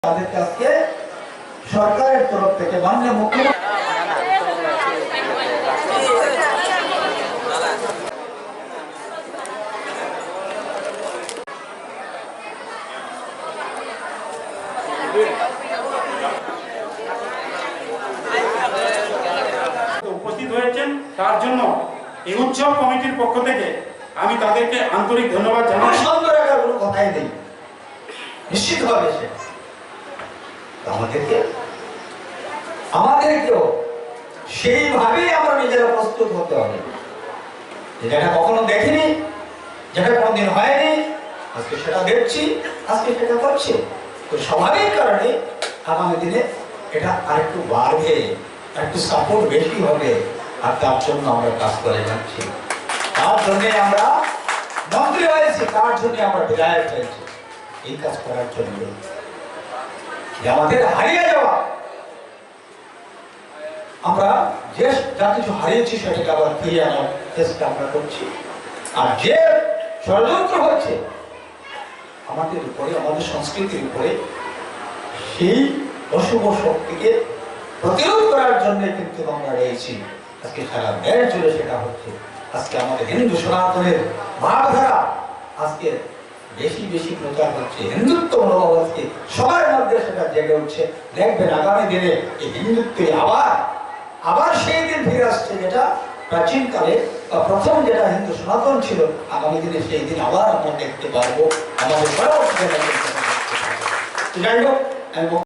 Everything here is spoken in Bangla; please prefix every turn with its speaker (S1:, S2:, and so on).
S1: তাদেরকে আজকে সরকারের তরফ থেকে মাননীয় মুখ্যমন্ত্রী
S2: উপস্থিত হয়েছেন তার জন্য এই উৎসব কমিটির পক্ষ থেকে আমি তাদেরকে আন্তরিক ধন্যবাদ জানাই।
S1: সুন্দর একটা কোনো কথাই নেই, নিশ্চিতভাবে সে আমাদেরকেও সেইভাবেই আমরা নিজেরা প্রস্তুত হতে হবে। যেটা কখনো দেখিনি, যেটা কোনোদিন হয়নি, আজকে সেটা দেখছি, আজকে সেটা করছি। তো স্বাভাবিক কারণে আগামী দিনে এটা আরেকটু বাড়বে, একটু সাপোর্ট বেশি হবে, আর তার জন্য আমরা কাজ করে যাচ্ছি। তার জন্য আমরা মন্ত্রী হয়েছি, তার জন্য আমরা বিধায়ক হয়েছি, এই কাজ করার জন্য। আমাদের হারিয়ে যাওয়া, আমরা যে যা কিছু হারিয়েছি সেটাকে আবার ফিরিয়ে আনার চেষ্টা আমরা করছি। আর যে ষড়যন্ত্র হচ্ছে আমাদের উপরে, আমাদের সংস্কৃতির উপরে, সেই অশুভ শক্তিকে প্রতিরোধ করার জন্য কিন্তু আমরা রয়েছি। আজকে সারা দেশ জুড়ে সেটা হচ্ছে। আজকে আমাদের হিন্দু সনাতনের ভাবধারা আজকে বেশি বেশি প্রচার হচ্ছে, হিন্দুত্ব মনোভাব আজকে সবার মধ্যে সেটা জেগে উঠছে। দেখবেন আগামী দিনে এই হিন্দুত্বে আবার সেই দিন ফিরে আসছে, যেটা প্রাচীনকালে বা প্রথম যেটা হিন্দু সনাতন ছিল। আগামী দিনে সেই দিন আবার আমরা দেখতে পারবো। আমাদের যাই হোক,